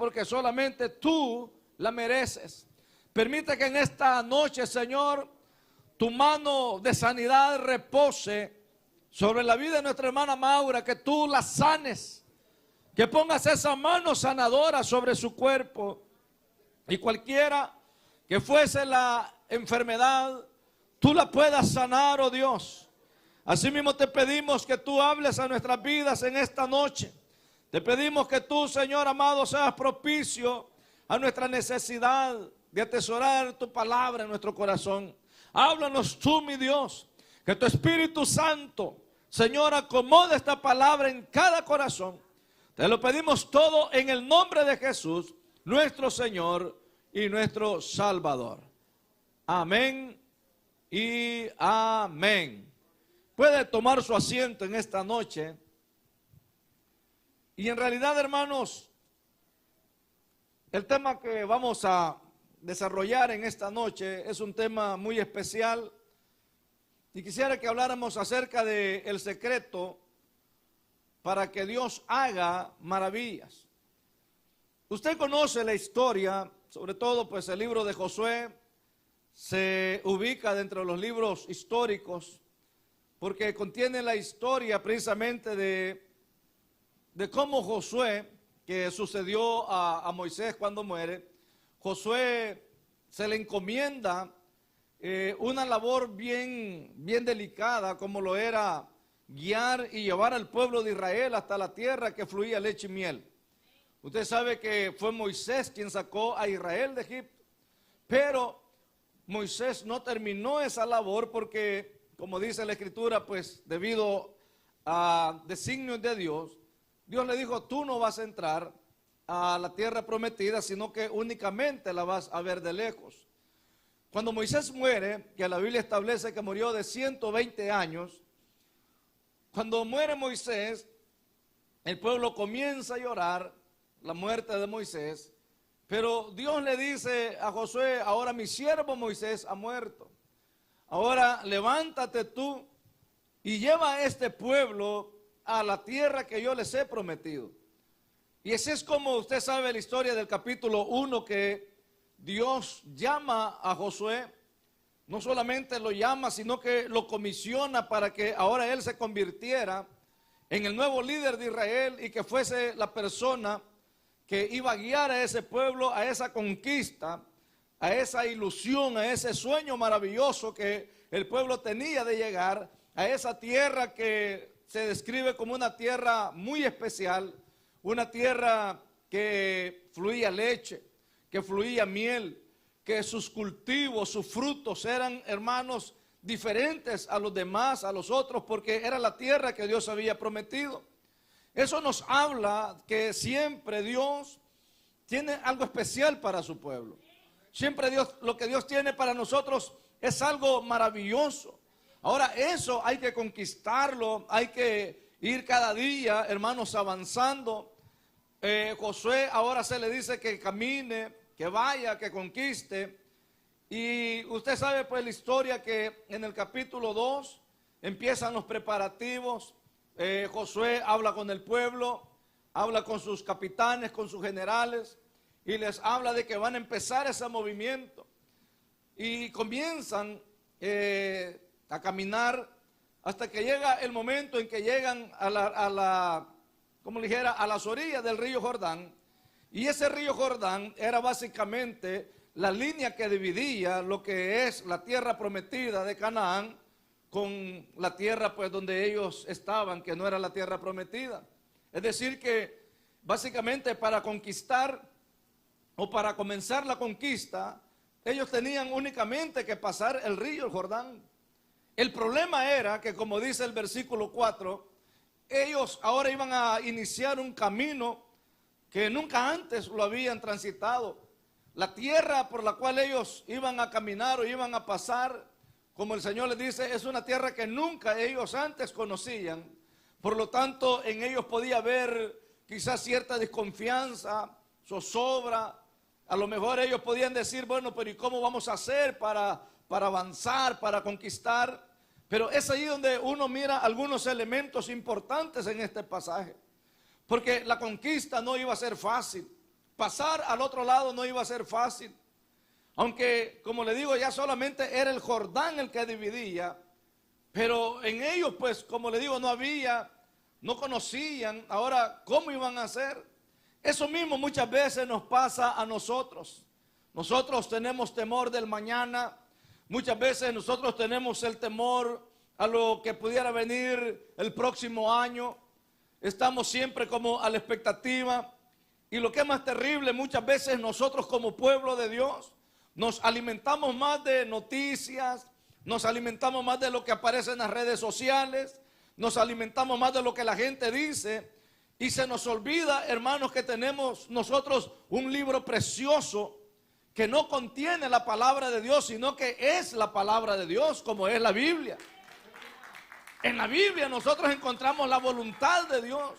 porque solamente tú la mereces. Permite que en esta noche, Señor, tu mano de sanidad repose sobre la vida de nuestra hermana Maura, que tú la sanes, que pongas esa mano sanadora sobre su cuerpo, y cualquiera que fuese la enfermedad, tú la puedas sanar, oh Dios. Asimismo te pedimos que tú hables a nuestras vidas en esta noche. Te pedimos que tú, Señor amado, seas propicio a nuestra necesidad de atesorar tu palabra en nuestro corazón. Háblanos tú, mi Dios, que tu Espíritu Santo, Señor, acomode esta palabra en cada corazón. Te lo pedimos todo en el nombre de Jesús, nuestro Señor y nuestro Salvador. Amén y amén. Puede tomar su asiento en esta noche. Y en realidad, hermanos, el tema que vamos a desarrollar en esta noche es un tema muy especial. Y quisiera que habláramos acerca del secreto para que Dios haga maravillas. Usted conoce la historia, sobre todo pues el libro de Josué se ubica dentro de los libros históricos, porque contiene la historia precisamente de cómo Josué, que sucedió a Moisés cuando muere, Josué se le encomienda una labor bien delicada, como lo era guiar y llevar al pueblo de Israel hasta la tierra que fluía leche y miel. Usted sabe que fue Moisés quien sacó a Israel de Egipto, pero Moisés no terminó esa labor porque, como dice la Escritura, pues debido a designios de Dios, Dios le dijo: tú no vas a entrar a la tierra prometida, sino que únicamente la vas a ver de lejos. Cuando Moisés muere, que la Biblia establece que murió de 120 años, cuando muere Moisés, el pueblo comienza a llorar la muerte de Moisés, pero Dios le dice a Josué: ahora mi siervo Moisés ha muerto. Ahora levántate tú y lleva a este pueblo a la tierra que yo les he prometido. Y así es como usted sabe la historia del capítulo 1, que Dios llama a Josué. No solamente lo llama, sino que lo comisiona para que ahora él se convirtiera en el nuevo líder de Israel y que fuese la persona que iba a guiar a ese pueblo a esa conquista, a esa ilusión, a ese sueño maravilloso que el pueblo tenía de llegar a esa tierra que se describe como una tierra muy especial, una tierra que fluía leche, que fluía miel, que sus cultivos, sus frutos eran, hermanos, diferentes a los demás, a los otros, porque era la tierra que Dios había prometido. Eso nos habla que siempre Dios tiene algo especial para su pueblo. Siempre Dios, lo que Dios tiene para nosotros es algo maravilloso. Ahora eso hay que conquistarlo, hay que ir cada día, hermanos, avanzando. Josué ahora se le dice que camine, que vaya, que conquiste. Y usted sabe pues la historia, que en el capítulo 2 empiezan los preparativos. Josué habla con el pueblo, habla con sus capitanes, con sus generales, y les habla de que van a empezar ese movimiento. Y comienzan a caminar hasta que llega el momento en que llegan como le dijera, a las orillas del río Jordán. Y ese río Jordán era básicamente la línea que dividía lo que es la tierra prometida de Canaán con la tierra pues donde ellos estaban, que no era la tierra prometida. Es decir que básicamente para conquistar o para comenzar la conquista, ellos tenían únicamente que pasar el río Jordán. El problema era que, como dice el versículo 4, ellos ahora iban a iniciar un camino que nunca antes lo habían transitado. La tierra por la cual ellos iban a caminar o iban a pasar, como el Señor les dice, es una tierra que nunca ellos antes conocían. Por lo tanto, en ellos podía haber quizás cierta desconfianza, zozobra. A lo mejor ellos podían decir: bueno, pero ¿y cómo vamos a hacer para avanzar, para conquistar? Pero es ahí donde uno mira algunos elementos importantes en este pasaje. Porque la conquista no iba a ser fácil. pasar al otro lado no iba a ser fácil. Aunque, como le digo, ya solamente era el Jordán el que dividía. Pero en ellos, pues, como le digo, no conocían. Ahora, ¿cómo iban a hacer? Eso mismo muchas veces nos pasa a nosotros. Nosotros tenemos temor del mañana. Muchas veces nosotros tenemos el temor a lo que pudiera venir el próximo año. Estamos siempre como a la expectativa. Y lo que es más terrible, muchas veces nosotros como pueblo de Dios nos alimentamos más de noticias, nos alimentamos más de lo que aparece en las redes sociales, nos alimentamos más de lo que la gente dice, y se nos olvida, hermanos, que tenemos nosotros un libro precioso que no contiene la palabra de Dios, sino que es la palabra de Dios, como es la Biblia. En la Biblia nosotros encontramos la voluntad de Dios,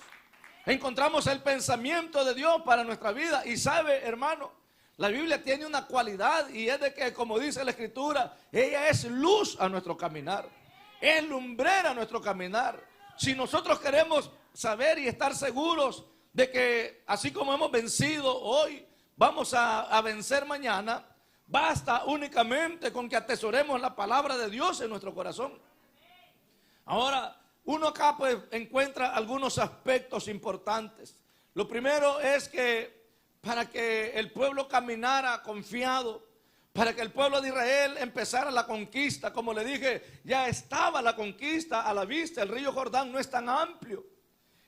encontramos el pensamiento de Dios para nuestra vida. Y sabe, hermano, la Biblia tiene una cualidad, y es de que, como dice la Escritura, ella es luz a nuestro caminar, es lumbrera a nuestro caminar. Si nosotros queremos saber y estar seguros de que así como hemos vencido hoy, vamos a vencer mañana, basta únicamente con que atesoremos la palabra de Dios en nuestro corazón. Ahora, uno acá pues encuentra algunos aspectos importantes. Lo primero es que para que el pueblo caminara confiado, para que el pueblo de Israel empezara la conquista, como le dije, ya estaba la conquista a la vista. El río Jordán no es tan amplio.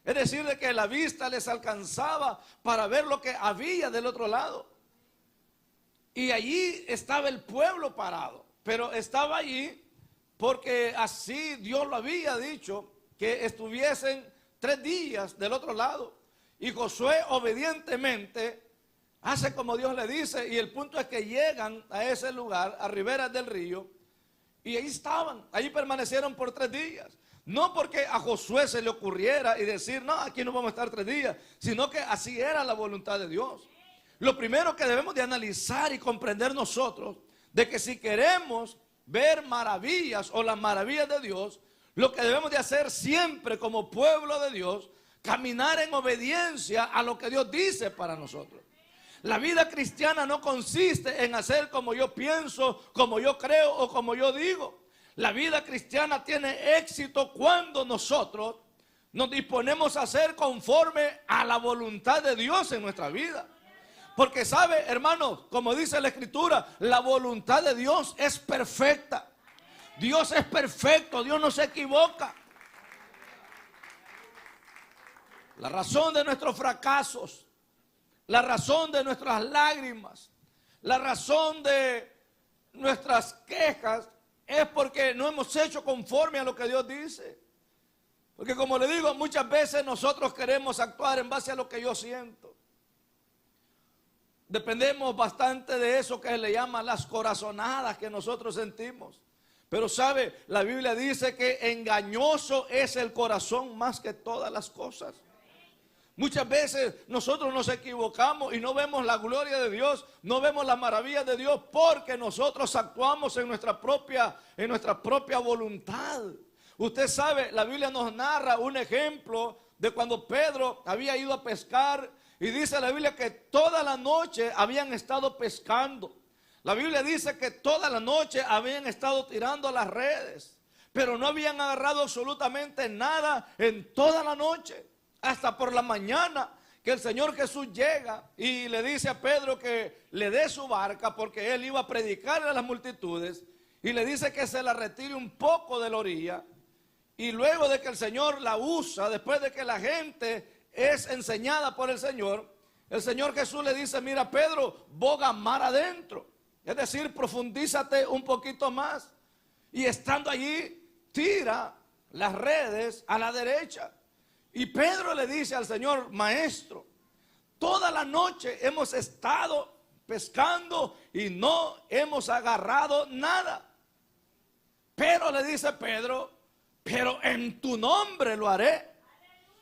Es decir, de que la vista les alcanzaba para ver lo que había del otro lado. Y allí estaba el pueblo parado, pero estaba allí porque así Dios lo había dicho, que estuviesen 3 días del otro lado. Y Josué obedientemente hace como Dios le dice, y el punto es que llegan a ese lugar, a riberas del río, y ahí estaban, ahí permanecieron por 3 días. No porque a Josué se le ocurriera y decir, no, aquí no vamos a estar 3 días, sino que así era la voluntad de Dios. Lo primero que debemos de analizar y comprender nosotros, de que si queremos ver maravillas o las maravillas de Dios, lo que debemos de hacer siempre como pueblo de Dios, caminar en obediencia a lo que Dios dice para nosotros. La vida cristiana no consiste en hacer como yo pienso, como yo creo o como yo digo. La vida cristiana tiene éxito cuando nosotros nos disponemos a hacer conforme a la voluntad de Dios en nuestra vida. Porque sabe, hermanos, como dice la Escritura, la voluntad de Dios es perfecta. Dios es perfecto, Dios no se equivoca. La razón de nuestros fracasos, la razón de nuestras lágrimas, la razón de nuestras quejas es porque no hemos hecho conforme a lo que Dios dice. Porque como le digo, muchas veces nosotros queremos actuar en base a lo que yo siento. Dependemos bastante de eso que le llaman las corazonadas que nosotros sentimos. Pero sabe, la Biblia dice que engañoso es el corazón más que todas las cosas. Muchas veces nosotros nos equivocamos y no vemos la gloria de Dios, no vemos la maravilla de Dios porque nosotros actuamos en nuestra propia voluntad. Usted sabe, la Biblia nos narra un ejemplo de cuando Pedro había ido a pescar y dice la Biblia que toda la noche habían estado pescando. La Biblia dice que toda la noche habían estado tirando las redes, pero no habían agarrado absolutamente nada en toda la noche. Hasta por la mañana que el Señor Jesús llega y le dice a Pedro que le dé su barca porque él iba a predicarle a las multitudes y le dice que se la retire un poco de la orilla. Y luego de que el Señor la usa, después de que la gente es enseñada por el Señor Jesús le dice, mira Pedro, boga mar adentro. Es decir, profundízate un poquito más. Y estando allí, tira las redes a la derecha. Y Pedro le dice al Señor, maestro, toda la noche hemos estado pescando y no hemos agarrado nada. Pero le dice Pedro, pero en tu nombre lo haré.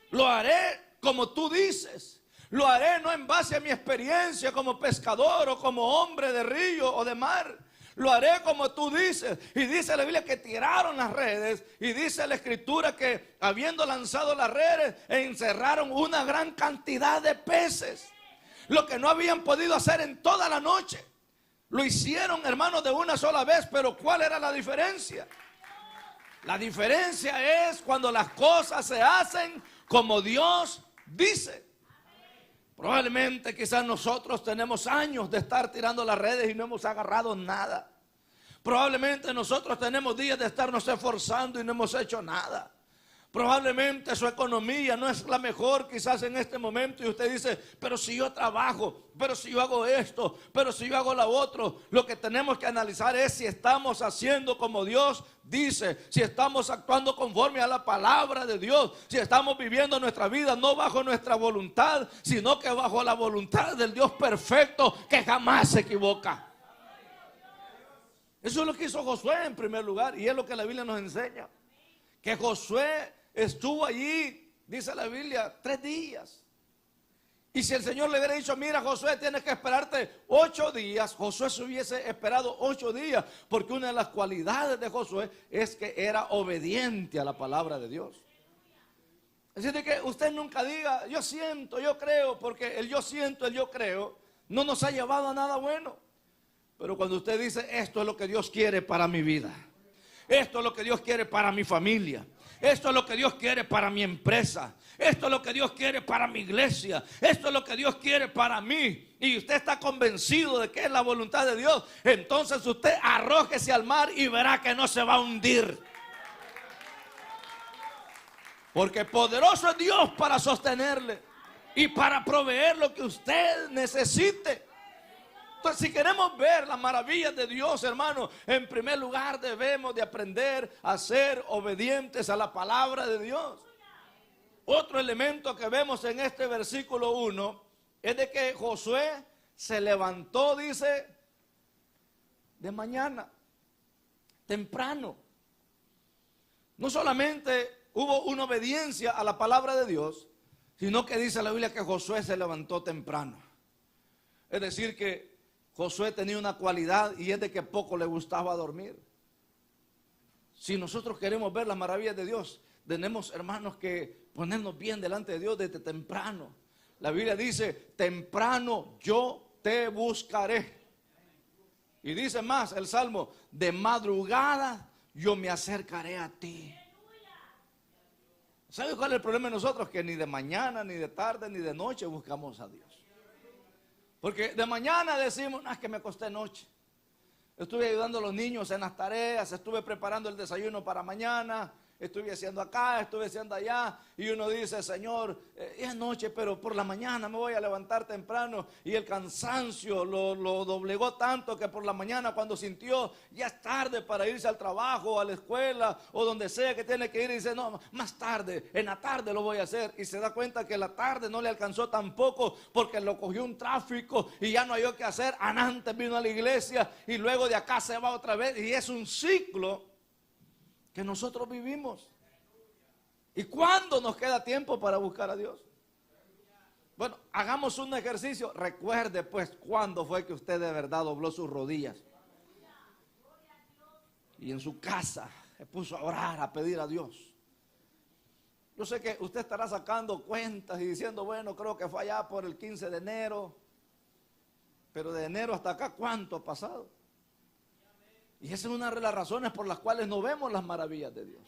Lo haré como tú dices. Lo haré no en base a mi experiencia como pescador o como hombre de río o de mar. Lo haré como tú dices. Y dice la Biblia que tiraron las redes. Y dice la Escritura que habiendo lanzado las redes, encerraron una gran cantidad de peces. Lo que no habían podido hacer en toda la noche, lo hicieron, hermanos, de una sola vez. Pero ¿cuál era la diferencia? La diferencia es cuando las cosas se hacen como Dios dice. Probablemente quizás nosotros tenemos años de estar tirando las redes y no hemos agarrado nada. Probablemente nosotros tenemos días de estarnos esforzando y no hemos hecho nada. Probablemente su economía no es la mejor quizás en este momento y usted dice, pero si yo trabajo, pero si yo hago esto, pero si yo hago lo otro. Lo que tenemos que analizar es si estamos haciendo como Dios dice, si estamos actuando conforme a la palabra de Dios, si estamos viviendo nuestra vida no bajo nuestra voluntad, sino que bajo la voluntad del Dios perfecto que jamás se equivoca. Eso es lo que hizo Josué en primer lugar y es lo que la Biblia nos enseña. Que Josué estuvo allí, dice la Biblia, 3 días. Y si el Señor le hubiera dicho, mira Josué, tienes que esperarte 8 días, Josué se hubiese esperado 8 días, porque una de las cualidades de Josué es que era obediente a la palabra de Dios. Así de que usted nunca diga, yo siento, yo creo, porque el yo siento, el yo creo, no nos ha llevado a nada bueno. Pero cuando usted dice, esto es lo que Dios quiere para mi vida, esto es lo que Dios quiere para mi familia, esto es lo que Dios quiere para mi empresa, esto es lo que Dios quiere para mi iglesia, esto es lo que Dios quiere para mí, y usted está convencido de que es la voluntad de Dios, entonces usted arrójese al mar y verá que no se va a hundir. Porque poderoso es Dios para sostenerle y para proveer lo que usted necesite. Entonces, si queremos ver las maravillas de Dios, hermano, en primer lugar debemos de aprender a ser obedientes a la palabra de Dios. Otro elemento que vemos en este versículo 1 es de que Josué se levantó, dice, de mañana, temprano. No solamente hubo una obediencia a la palabra de Dios, sino que dice la Biblia que Josué se levantó temprano. Es decir que Josué tenía una cualidad y es de que poco le gustaba dormir. Si nosotros queremos ver las maravillas de Dios, tenemos, hermanos, que ponernos bien delante de Dios desde temprano. La Biblia dice, temprano yo te buscaré. Y dice más el Salmo, de madrugada yo me acercaré a ti. ¿Sabe cuál es el problema de nosotros? Que ni de mañana, ni de tarde, ni de noche buscamos a Dios. Porque de mañana decimos, no, es que me acosté noche. Estuve ayudando a los niños en las tareas, estuve preparando el desayuno para mañana, estuve haciendo acá, estuve haciendo allá. Y uno dice, Señor, es noche, pero por la mañana me voy a levantar temprano. Y el cansancio lo doblegó tanto que por la mañana cuando sintió ya es tarde para irse al trabajo, a la escuela o donde sea que tiene que ir, y dice, no, más tarde, en la tarde lo voy a hacer. Y se da cuenta que la tarde no le alcanzó tampoco porque lo cogió un tráfico y ya no hayó qué hacer. Antes vino a la iglesia y luego de acá se va otra vez. Y es un ciclo que nosotros vivimos. ¿Y cuándo nos queda tiempo para buscar a Dios? Bueno, hagamos un ejercicio. Recuerde pues cuándo fue que usted de verdad dobló sus rodillas y en su casa se puso a orar, a pedir a Dios. Yo sé que usted estará sacando cuentas y diciendo, bueno, creo que fue allá por el 15 de enero. Pero de enero hasta acá, ¿cuánto ha pasado? Y esa es una de las razones por las cuales no vemos las maravillas de Dios.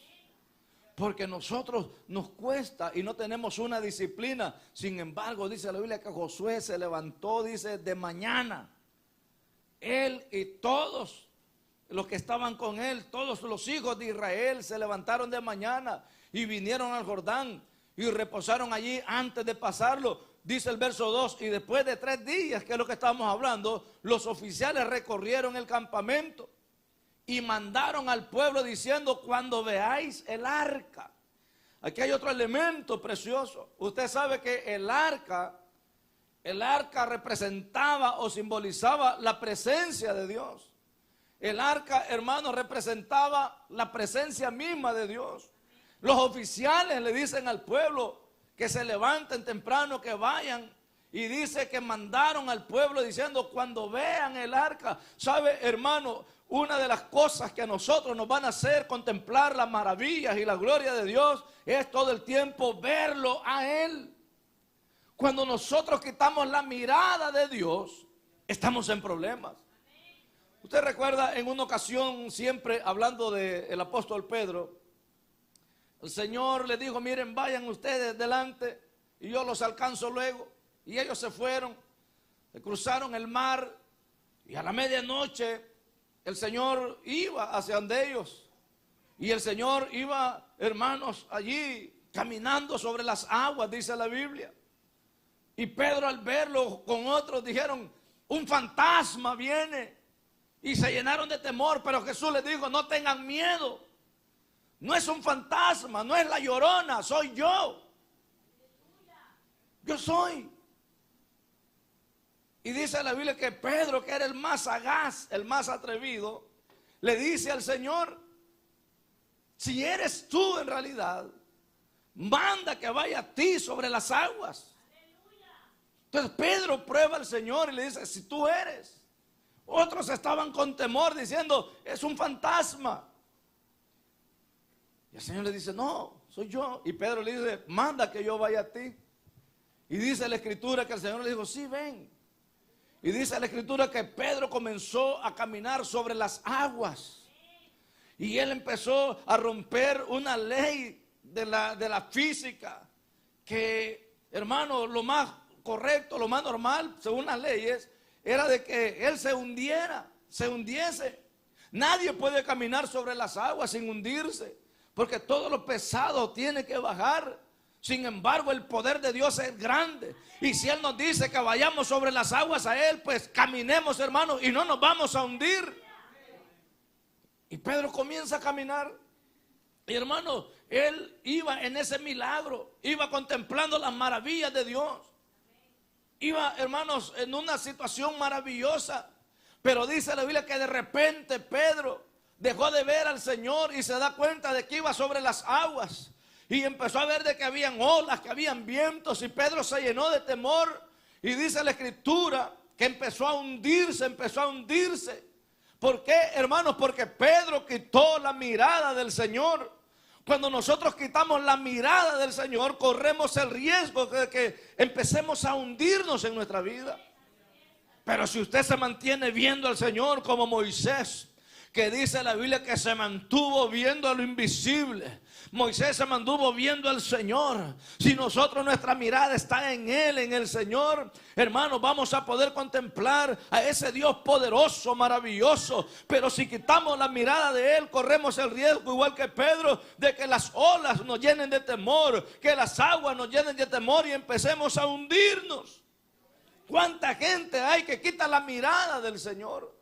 Porque nosotros nos cuesta y no tenemos una disciplina. Sin embargo, dice la Biblia que Josué se levantó, dice, de mañana. Él y todos los que estaban con él, todos los hijos de Israel se levantaron de mañana y vinieron al Jordán y reposaron allí antes de pasarlo. Dice el verso 2, y después de 3 días, que es lo que estamos hablando, los oficiales recorrieron el campamento y mandaron al pueblo diciendo, cuando veáis el arca. Aquí hay otro elemento precioso. Usted sabe que el arca representaba o simbolizaba la presencia de Dios. El arca, hermano, representaba la presencia misma de Dios. Los oficiales le dicen al pueblo que se levanten temprano, que vayan. Y dice que mandaron al pueblo diciendo, cuando vean el arca. ¿Sabe, hermano? Una de las cosas que a nosotros nos van a hacer contemplar las maravillas y la gloria de Dios es todo el tiempo verlo a Él. Cuando nosotros quitamos la mirada de Dios, estamos en problemas. Usted recuerda en una ocasión, siempre hablando del apóstol Pedro, el Señor le dijo: miren, vayan ustedes delante y yo los alcanzo luego. Y ellos se fueron, cruzaron el mar, y a la medianoche el Señor iba hacia donde ellos. Y el Señor iba, hermanos, allí caminando sobre las aguas, dice la Biblia. Y Pedro, al verlo con otros, dijeron: un fantasma viene. Y se llenaron de temor. Pero Jesús les dijo: no tengan miedo. No es un fantasma, no es la Llorona, soy yo. Yo soy. Y dice la Biblia que Pedro, que era el más sagaz, el más atrevido, le dice al Señor: si eres tú en realidad, manda que vaya a ti sobre las aguas. Entonces Pedro prueba al Señor y le dice: si tú eres. Otros estaban con temor diciendo: es un fantasma. Y el Señor le dice: no, soy yo. Y Pedro le dice: manda que yo vaya a ti. Y dice la Escritura que el Señor le dijo: sí, ven. Y dice la Escritura que Pedro comenzó a caminar sobre las aguas. Y él empezó a romper una ley de la física. Que, hermano, lo más correcto, lo más normal, según las leyes, era de que él se hundiese. Nadie puede caminar sobre las aguas sin hundirse, porque todo lo pesado tiene que bajar. Sin embargo, el poder de Dios es grande. Y si Él nos dice que vayamos sobre las aguas a Él, pues caminemos, hermanos, y no nos vamos a hundir. Y Pedro comienza a caminar. Y hermano, él iba en ese milagro, iba contemplando las maravillas de Dios. Iba, hermanos, en una situación maravillosa. Pero dice la Biblia que de repente Pedro dejó de ver al Señor y se da cuenta de que iba sobre las aguas. Y empezó a ver de que habían olas, que habían vientos. Y Pedro se llenó de temor. Y dice la Escritura que empezó a hundirse, ¿Por qué, hermanos? Porque Pedro quitó la mirada del Señor. Cuando nosotros quitamos la mirada del Señor, corremos el riesgo de que empecemos a hundirnos en nuestra vida. Pero si usted se mantiene viendo al Señor como Moisés, que dice la Biblia que se mantuvo viendo a lo invisible. Moisés se mantuvo viendo al Señor. Si nosotros, nuestra mirada está en Él, en el Señor, hermanos, vamos a poder contemplar a ese Dios poderoso, maravilloso. Pero si quitamos la mirada de Él, corremos el riesgo, igual que Pedro, de que las olas nos llenen de temor, que las aguas nos llenen de temor y empecemos a hundirnos. ¿Cuánta gente hay que quita la mirada del Señor?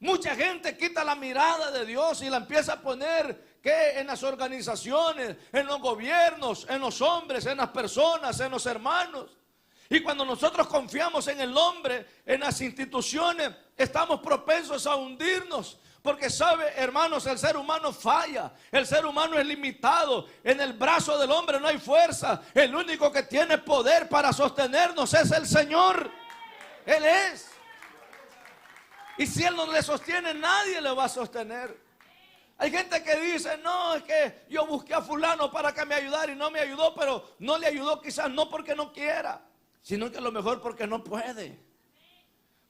Mucha gente quita la mirada de Dios y la empieza a poner que en las organizaciones, en los gobiernos, en los hombres, en las personas, en los hermanos. Y cuando nosotros confiamos en el hombre, en las instituciones, estamos propensos a hundirnos. Porque sabe, hermanos, el ser humano falla, el ser humano es limitado. En el brazo del hombre no hay fuerza. El único que tiene poder para sostenernos es el Señor. Él es. Y si Él no le sostiene, nadie le va a sostener. Hay gente que dice: no, es que yo busqué a fulano para que me ayudara y no me ayudó. Pero no le ayudó quizás no porque no quiera, sino que a lo mejor porque no puede.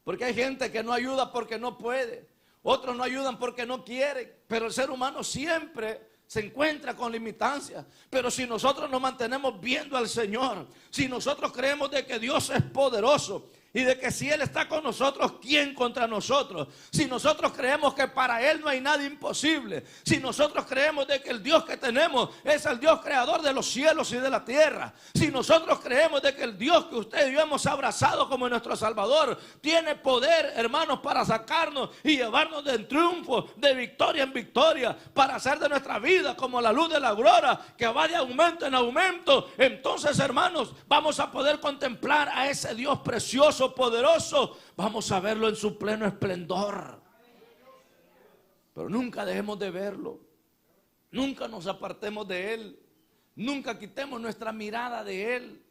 Porque hay gente que no ayuda porque no puede. Otros no ayudan porque no quieren. Pero el ser humano siempre se encuentra con limitancias. Pero si nosotros nos mantenemos viendo al Señor, si nosotros creemos de que Dios es poderoso y de que si Él está con nosotros, ¿quién contra nosotros? Si nosotros creemos que para Él no hay nada imposible, si nosotros creemos de que el Dios que tenemos es el Dios creador de los cielos y de la tierra, si nosotros creemos de que el Dios que usted y yo hemos abrazado como nuestro Salvador tiene poder, hermanos, para sacarnos y llevarnos de triunfo, de victoria en victoria, para hacer de nuestra vida como la luz de la aurora que va de aumento en aumento, entonces, hermanos, vamos a poder contemplar a ese Dios precioso, poderoso. Vamos a verlo en su pleno esplendor. Pero nunca dejemos de verlo. Nunca nos apartemos de Él. Nunca quitemos nuestra mirada de Él.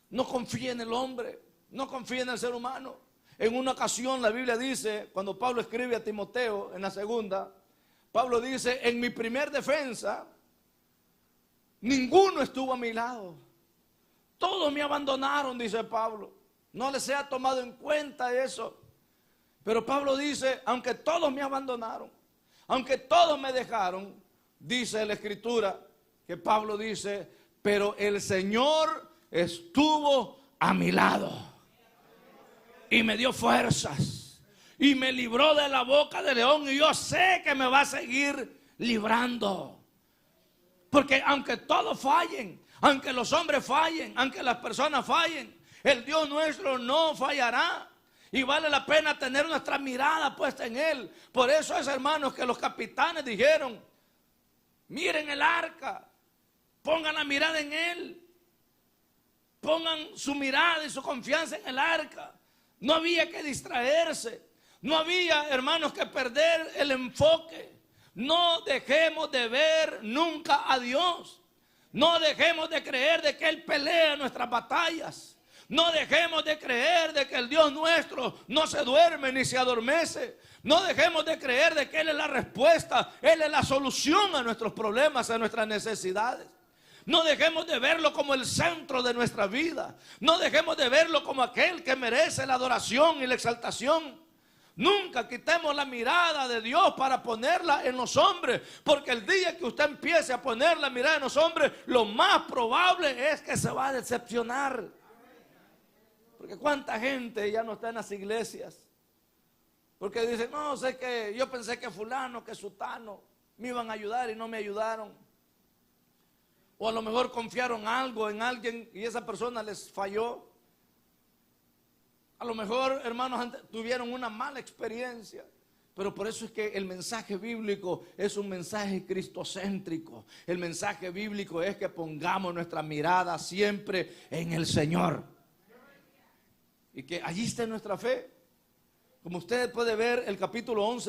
No confíe en el hombre. No confíe en el ser humano. En una ocasión la Biblia dice, cuando Pablo escribe a Timoteo en la segunda, Pablo dice: en mi primer defensa ninguno estuvo a mi lado. Todos me abandonaron, dice Pablo. No les sea tomado en cuenta eso. Pero Pablo dice, aunque todos me abandonaron, aunque todos me dejaron, dice la Escritura, que Pablo dice, pero el Señor estuvo a mi lado y me dio fuerzas y me libró de la boca del león, y yo sé que me va a seguir librando. Porque aunque todos fallen, aunque los hombres fallen, aunque las personas fallen, el Dios nuestro no fallará. Y vale la pena tener nuestra mirada puesta en Él. Por eso es, hermanos, que los capitanes dijeron, miren el arca, pongan la mirada en Él, pongan su mirada y su confianza en el arca. No había que distraerse, no había, hermanos, que perder el enfoque. No dejemos de ver nunca a Dios. No dejemos de creer de que Él pelea nuestras batallas. No dejemos de creer de que el Dios nuestro no se duerme ni se adormece. No dejemos de creer de que Él es la respuesta, Él es la solución a nuestros problemas, a nuestras necesidades. No dejemos de verlo como el centro de nuestra vida. No dejemos de verlo como aquel que merece la adoración y la exaltación. Nunca quitemos la mirada de Dios para ponerla en los hombres, porque el día que usted empiece a poner la mirada en los hombres, lo más probable es que se va a decepcionar. Porque cuánta gente ya no está en las iglesias, porque dicen, no, sé que yo pensé que fulano, que sutano me iban a ayudar y no me ayudaron. O a lo mejor confiaron algo en alguien y esa persona les falló. A lo mejor, hermanos, tuvieron una mala experiencia. Pero por eso es que el mensaje bíblico es un mensaje cristocéntrico. El mensaje bíblico es que pongamos nuestra mirada siempre en el Señor. Y que allí esté nuestra fe. Como usted puede ver, el capítulo 11